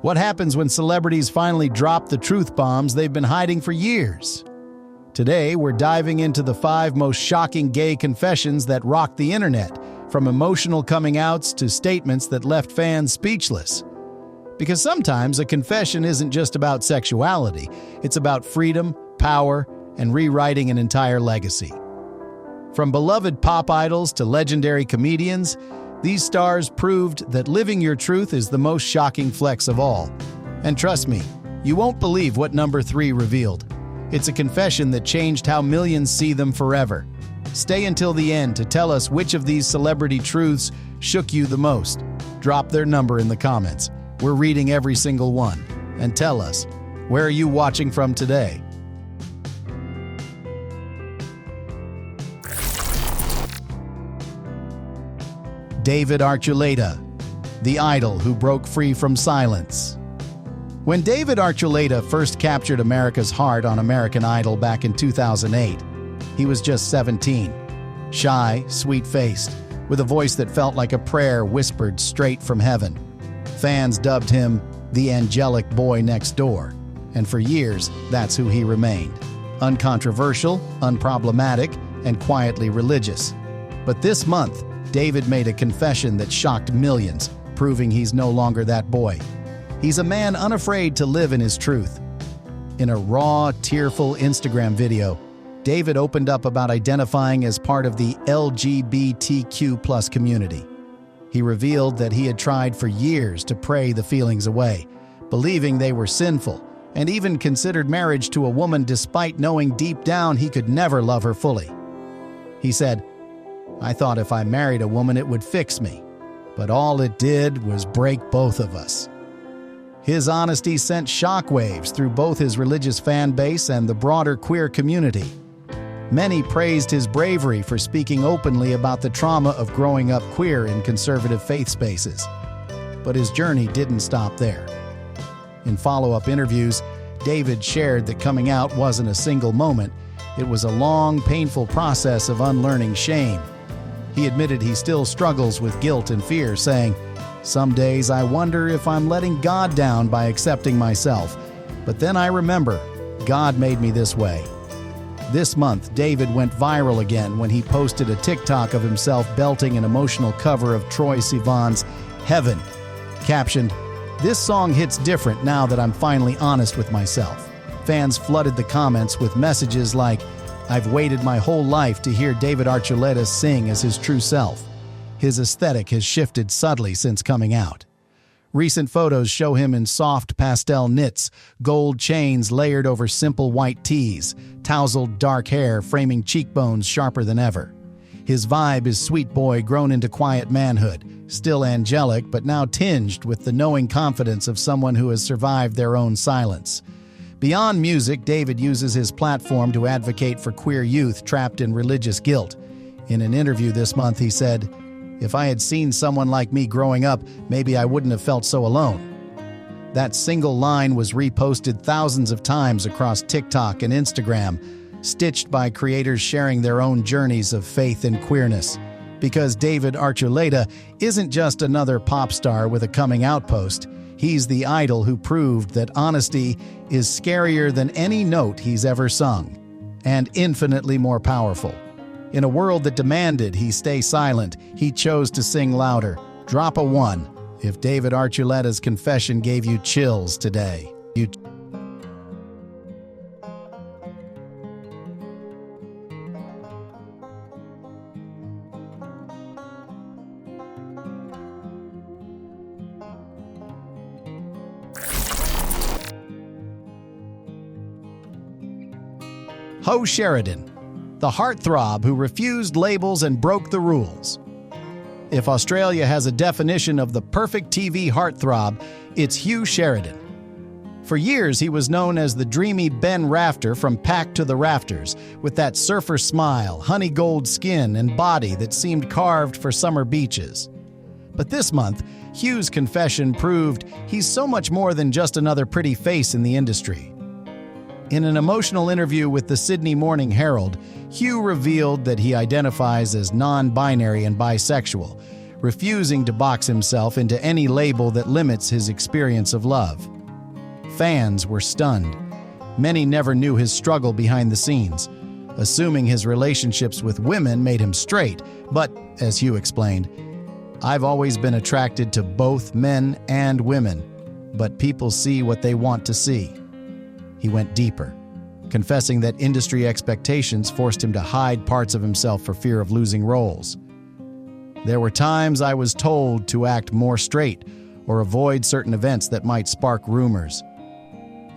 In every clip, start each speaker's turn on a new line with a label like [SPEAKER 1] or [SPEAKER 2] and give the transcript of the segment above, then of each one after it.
[SPEAKER 1] What happens when celebrities finally drop the truth bombs they've been hiding for years? Today, we're diving into the 5 most shocking gay confessions that rocked the internet, from emotional coming outs to statements that left fans speechless. Because sometimes a confession isn't just about sexuality, it's about freedom, power, and rewriting an entire legacy. From beloved pop idols to legendary comedians, these stars proved that living your truth is the most shocking flex of all. And trust me, you won't believe what number 3 revealed. It's a confession that changed how millions see them forever. Stay until the end to tell us which of these celebrity truths shook you the most. Drop their number in the comments. We're reading every single one. And tell us, where are you watching from today? David Archuleta, the idol who broke free from silence. When David Archuleta first captured America's heart on American Idol back in 2008, he was just 17. Shy, sweet-faced, with a voice that felt like a prayer whispered straight from heaven. Fans dubbed him the angelic boy next door, and for years, that's who he remained. Uncontroversial, unproblematic, and quietly religious. But this month, David made a confession that shocked millions, proving he's no longer that boy. He's a man unafraid to live in his truth. In a raw, tearful Instagram video, David opened up about identifying as part of the LGBTQ+ community. He revealed that he had tried for years to pray the feelings away, believing they were sinful, and even considered marriage to a woman despite knowing deep down he could never love her fully. He said, "I thought if I married a woman it would fix me, but all it did was break both of us." His honesty sent shockwaves through both his religious fan base and the broader queer community. Many praised his bravery for speaking openly about the trauma of growing up queer in conservative faith spaces. But his journey didn't stop there. In follow-up interviews, David shared that coming out wasn't a single moment. It was a long, painful process of unlearning shame. He admitted he still struggles with guilt and fear, saying, "Some days I wonder if I'm letting God down by accepting myself, but then I remember, God made me this way." This month, David went viral again when he posted a TikTok of himself belting an emotional cover of Troye Sivan's Heaven, captioned, "This song hits different now that I'm finally honest with myself." Fans flooded the comments with messages like, "I've waited my whole life to hear David Archuleta sing as his true self." His aesthetic has shifted subtly since coming out. Recent photos show him in soft pastel knits, gold chains layered over simple white tees, tousled dark hair framing cheekbones sharper than ever. His vibe is sweet boy grown into quiet manhood, still angelic but now tinged with the knowing confidence of someone who has survived their own silence. Beyond music, David uses his platform to advocate for queer youth trapped in religious guilt. In an interview this month, he said, "If I had seen someone like me growing up, maybe I wouldn't have felt so alone." That single line was reposted thousands of times across TikTok and Instagram, stitched by creators sharing their own journeys of faith and queerness. Because David Archuleta isn't just another pop star with a coming out post. He's the idol who proved that honesty is scarier than any note he's ever sung, and infinitely more powerful. In a world that demanded he stay silent, he chose to sing louder. Drop a 1 if David Archuleta's confession gave you chills today. Hugh Sheridan, the heartthrob who refused labels and broke the rules. If Australia has a definition of the perfect TV heartthrob, it's Hugh Sheridan. For years, he was known as the dreamy Ben Rafter from Packed to the Rafters, with that surfer smile, honey gold skin, and body that seemed carved for summer beaches. But this month, Hugh's confession proved he's so much more than just another pretty face in the industry. In an emotional interview with the Sydney Morning Herald, Hugh revealed that he identifies as non-binary and bisexual, refusing to box himself into any label that limits his experience of love. Fans were stunned. Many never knew his struggle behind the scenes, assuming his relationships with women made him straight. But, as Hugh explained, "I've always been attracted to both men and women, but people see what they want to see." He went deeper, confessing that industry expectations forced him to hide parts of himself for fear of losing roles. "There were times I was told to act more straight or avoid certain events that might spark rumors.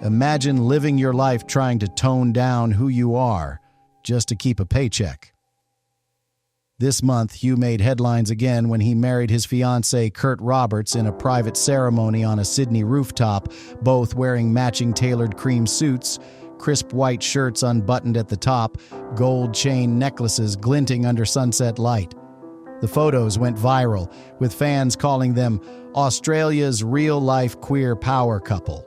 [SPEAKER 1] Imagine living your life trying to tone down who you are just to keep a paycheck." This month, Hugh made headlines again when he married his fiancée Kurt Roberts in a private ceremony on a Sydney rooftop, both wearing matching tailored cream suits, crisp white shirts unbuttoned at the top, gold chain necklaces glinting under sunset light. The photos went viral, with fans calling them Australia's real-life queer power couple.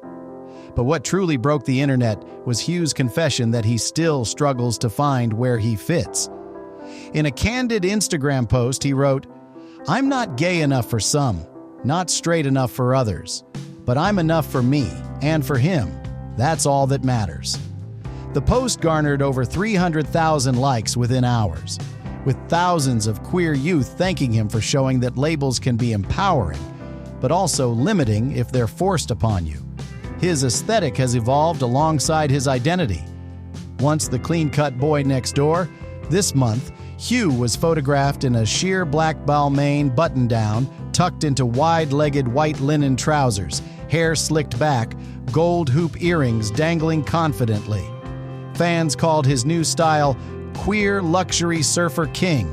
[SPEAKER 1] But what truly broke the internet was Hugh's confession that he still struggles to find where he fits. In a candid Instagram post, he wrote, "I'm not gay enough for some, not straight enough for others, but I'm enough for me and for him. That's all that matters." The post garnered over 300,000 likes within hours, with thousands of queer youth thanking him for showing that labels can be empowering, but also limiting if they're forced upon you. His aesthetic has evolved alongside his identity. Once the clean-cut boy next door, this month, Hugh was photographed in a sheer black Balmain button-down, tucked into wide-legged white linen trousers, hair slicked back, gold hoop earrings dangling confidently. Fans called his new style queer luxury surfer king.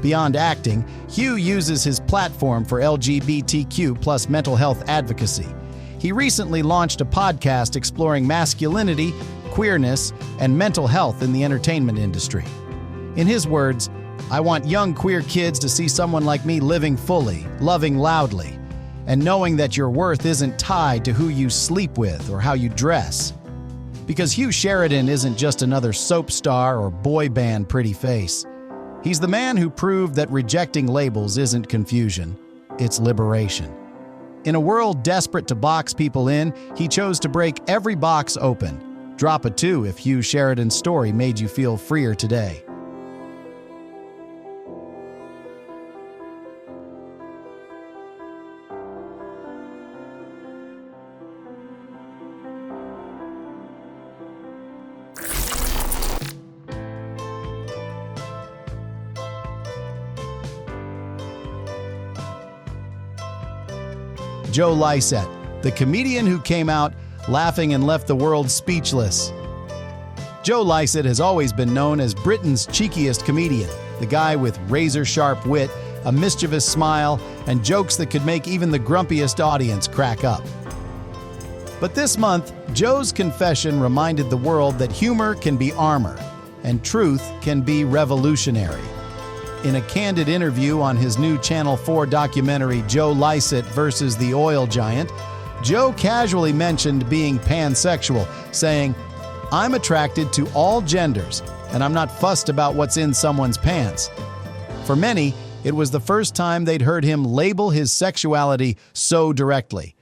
[SPEAKER 1] Beyond acting, Hugh uses his platform for LGBTQ plus mental health advocacy. He recently launched a podcast exploring masculinity, queerness, and mental health in the entertainment industry. In his words, "I want young queer kids to see someone like me living fully, loving loudly, and knowing that your worth isn't tied to who you sleep with or how you dress." Because Hugh Sheridan isn't just another soap star or boy band pretty face. He's the man who proved that rejecting labels isn't confusion, it's liberation. In a world desperate to box people in, he chose to break every box open. Drop a 2 if Hugh Sheridan's story made you feel freer today. Joe Lycett, the comedian who came out laughing and left the world speechless. Joe Lycett has always been known as Britain's cheekiest comedian, the guy with razor-sharp wit, a mischievous smile, and jokes that could make even the grumpiest audience crack up. But this month, Joe's confession reminded the world that humor can be armor, and truth can be revolutionary. In a candid interview on his new Channel 4 documentary Joe Lycett versus the Oil Giant, Joe casually mentioned being pansexual, saying, "I'm attracted to all genders, and I'm not fussed about what's in someone's pants." For many, it was the first time they'd heard him label his sexuality so directly.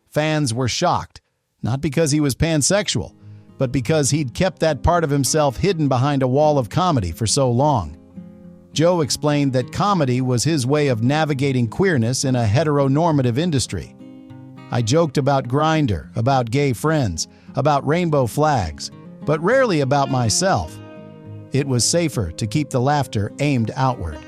[SPEAKER 1] Fans were shocked, not because he was pansexual, but because he'd kept that part of himself hidden behind a wall of comedy for so long. Joe explained that comedy was his way of navigating queerness in a heteronormative industry. "I joked about Grindr, about gay friends, about rainbow flags, but rarely about myself. It was safer to keep the laughter aimed outward."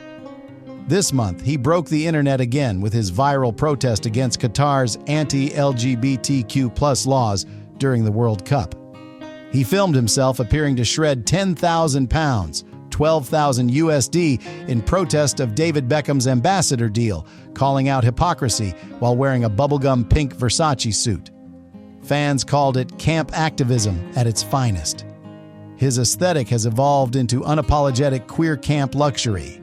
[SPEAKER 1] This month, he broke the internet again with his viral protest against Qatar's anti-LGBTQ+ laws during the World Cup. He filmed himself appearing to shred 10,000 pounds, $12,000 in protest of David Beckham's ambassador deal, calling out hypocrisy while wearing a bubblegum pink Versace suit. Fans called it camp activism at its finest. His aesthetic has evolved into unapologetic queer camp luxury.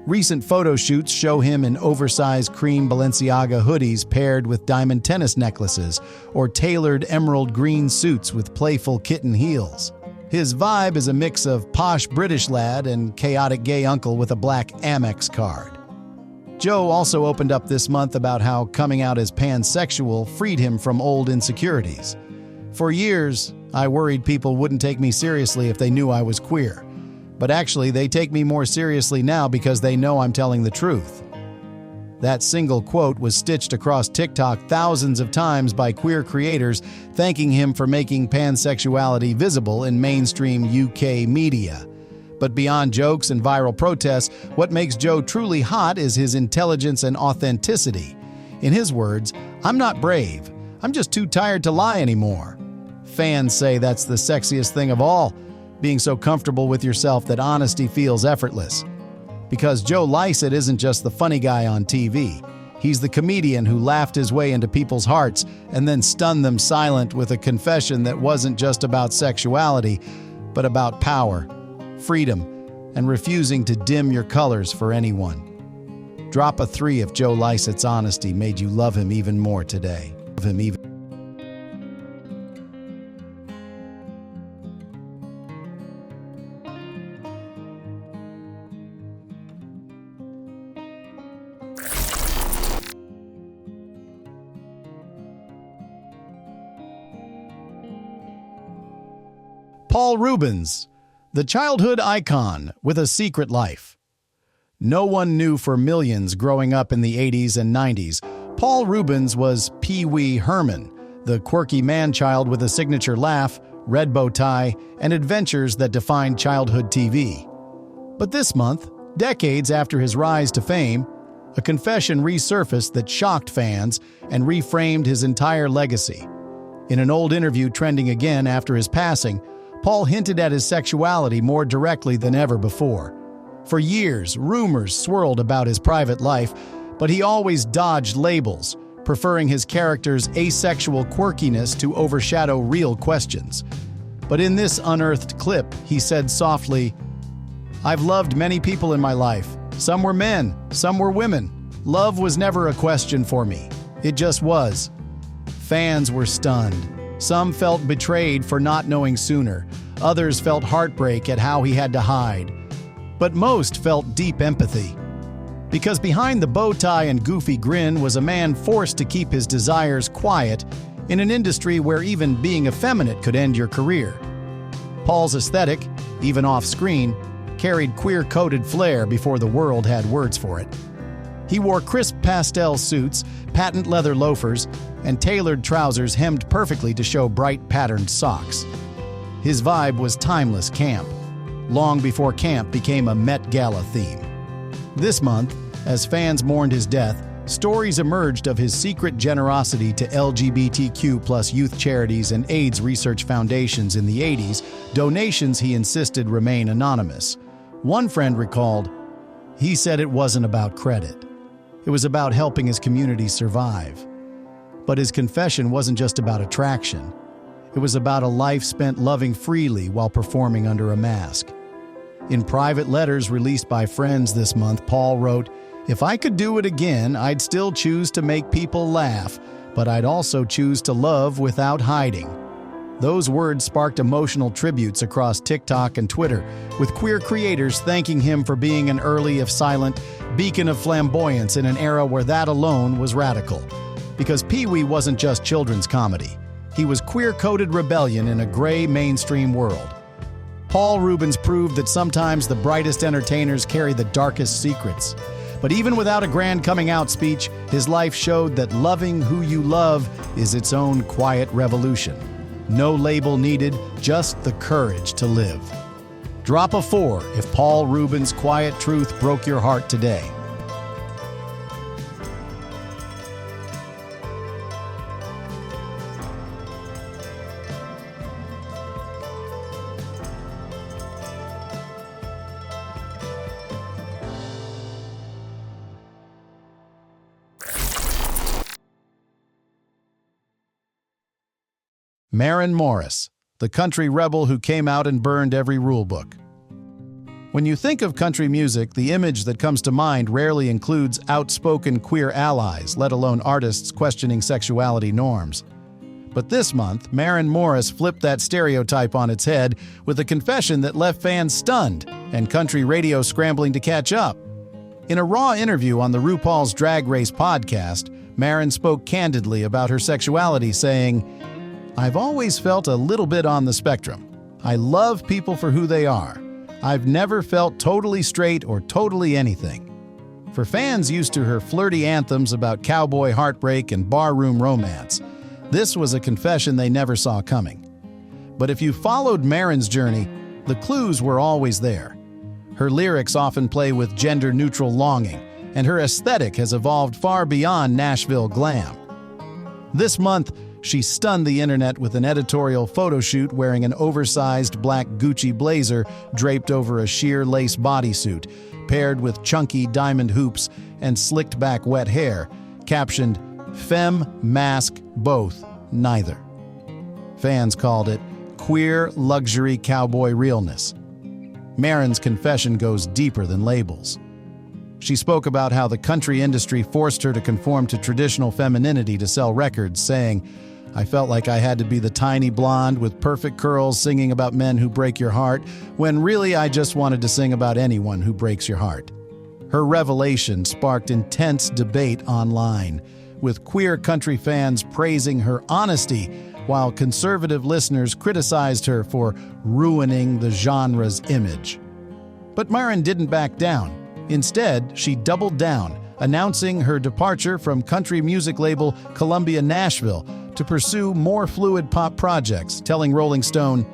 [SPEAKER 1] Recent photo shoots show him in oversized cream Balenciaga hoodies paired with diamond tennis necklaces or tailored emerald green suits with playful kitten heels. His vibe is a mix of posh British lad and chaotic gay uncle with a black Amex card. Joe also opened up this month about how coming out as pansexual freed him from old insecurities. For years, I worried people wouldn't take me seriously if they knew I was queer. But actually, they take me more seriously now because they know I'm telling the truth. That single quote was stitched across TikTok thousands of times by queer creators thanking him for making pansexuality visible in mainstream UK media. But beyond jokes and viral protests, what makes Joe truly hot is his intelligence and authenticity. In his words, "I'm not brave. I'm just too tired to lie anymore." Fans say that's the sexiest thing of all, being so comfortable with yourself that honesty feels effortless. Because Joe Lycett isn't just the funny guy on TV. He's the comedian who laughed his way into people's hearts and then stunned them silent with a confession that wasn't just about sexuality, but about power, freedom, and refusing to dim your colors for anyone. Drop a 3 if Joe Lycett's honesty made you love him even more today. Paul Reubens, the childhood icon with a secret life. No one knew for millions growing up in the 80s and 90s, Paul Reubens was Pee Wee Herman, the quirky man-child with a signature laugh, red bow tie, and adventures that defined childhood TV. But this month, decades after his rise to fame, a confession resurfaced that shocked fans and reframed his entire legacy. In an old interview trending again after his passing, Paul hinted at his sexuality more directly than ever before. For years, rumors swirled about his private life, but he always dodged labels, preferring his character's asexual quirkiness to overshadow real questions. But in this unearthed clip, he said softly, "I've loved many people in my life. Some were men, some were women. Love was never a question for me. It just was." Fans were stunned. Some felt betrayed for not knowing sooner. Others felt heartbreak at how he had to hide. But most felt deep empathy. Because behind the bow tie and goofy grin was a man forced to keep his desires quiet in an industry where even being effeminate could end your career. Paul's aesthetic, even off-screen, carried queer-coded flair before the world had words for it. He wore crisp pastel suits, patent leather loafers, and tailored trousers hemmed perfectly to show bright patterned socks. His vibe was timeless camp, long before camp became a Met Gala theme. This month, as fans mourned his death, stories emerged of his secret generosity to LGBTQ+ youth charities and AIDS research foundations in the 80s, donations he insisted remain anonymous. One friend recalled, "He said it wasn't about credit. It was about helping his community survive." But his confession wasn't just about attraction. It was about a life spent loving freely while performing under a mask. In private letters released by friends this month, Paul wrote, "If I could do it again, I'd still choose to make people laugh, but I'd also choose to love without hiding." Those words sparked emotional tributes across TikTok and Twitter, with queer creators thanking him for being an early, if silent, beacon of flamboyance in an era where that alone was radical. Because Pee Wee wasn't just children's comedy. He was queer-coded rebellion in a gray mainstream world. Paul Reubens proved that sometimes the brightest entertainers carry the darkest secrets. But even without a grand coming-out speech, his life showed that loving who you love is its own quiet revolution. No label needed, just the courage to live. Drop a 4 if Paul Reubens' quiet truth broke your heart today. Marin Morris, the country rebel who came out and burned every rulebook. When you think of country music, the image that comes to mind rarely includes outspoken queer allies, let alone artists questioning sexuality norms. But this month, Maren Morris flipped that stereotype on its head with a confession that left fans stunned and country radio scrambling to catch up. In a raw interview on the RuPaul's Drag Race podcast, Maren spoke candidly about her sexuality, saying, "I've always felt a little bit on the spectrum. I love people for who they are. I've never felt totally straight or totally anything." For fans used to her flirty anthems about cowboy heartbreak and barroom romance, this was a confession they never saw coming. But if you followed Maren's journey, the clues were always there. Her lyrics often play with gender-neutral longing, and her aesthetic has evolved far beyond Nashville glam. This month, she stunned the internet with an editorial photo shoot wearing an oversized black Gucci blazer draped over a sheer lace bodysuit, paired with chunky diamond hoops and slicked-back wet hair, captioned, "Femme, mask, both, neither." Fans called it queer luxury cowboy realness. Maren's confession goes deeper than labels. She spoke about how the country industry forced her to conform to traditional femininity to sell records, saying, "I felt like I had to be the tiny blonde with perfect curls singing about men who break your heart, when really I just wanted to sing about anyone who breaks your heart." Her revelation sparked intense debate online, with queer country fans praising her honesty, while conservative listeners criticized her for ruining the genre's image. But Maren didn't back down. Instead, she doubled down, announcing her departure from country music label Columbia Nashville to pursue more fluid pop projects, telling Rolling Stone,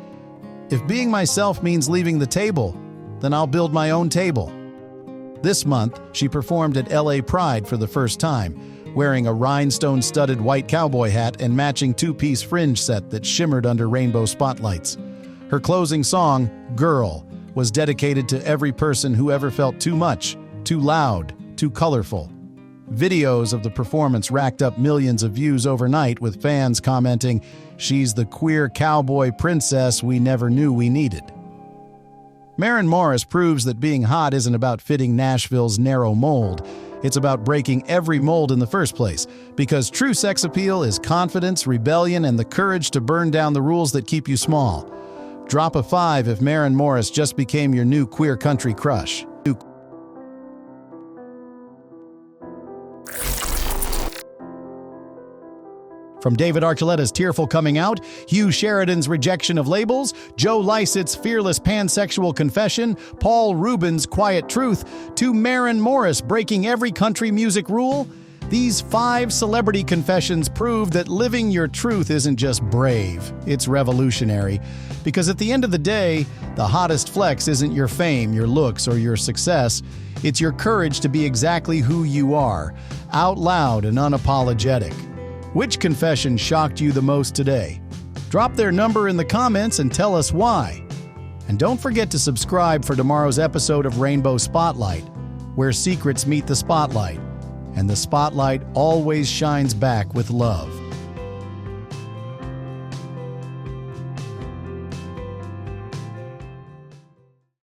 [SPEAKER 1] "If being myself means leaving the table, then I'll build my own table." This month, she performed at LA Pride for the first time, wearing a rhinestone-studded white cowboy hat and matching two-piece fringe set that shimmered under rainbow spotlights. Her closing song, "Girl," was dedicated to every person who ever felt too much, too loud, too colorful. Videos of the performance racked up millions of views overnight, with fans commenting, "She's the queer cowboy princess we never knew we needed." Marin Morris proves that being hot isn't about fitting Nashville's narrow mold. It's about breaking every mold in the first place, because true sex appeal is confidence, rebellion, and the courage to burn down the rules that keep you small. Drop a 5 if Maren Morris just became your new queer country crush. From David Archuleta's Tearful coming out, Hugh Sheridan's rejection of labels, Joe Lycett's fearless pansexual confession, Paul Rubin's quiet truth, to Maren Morris breaking every country music rule, these 5 celebrity confessions prove that living your truth isn't just brave, it's revolutionary. Because at the end of the day, the hottest flex isn't your fame, your looks, or your success. It's your courage to be exactly who you are, out loud and unapologetic. Which confession shocked you the most today? Drop their number in the comments and tell us why. And don't forget to subscribe for tomorrow's episode of Rainbow Spotlight, where secrets meet the spotlight, and the spotlight always shines back with love.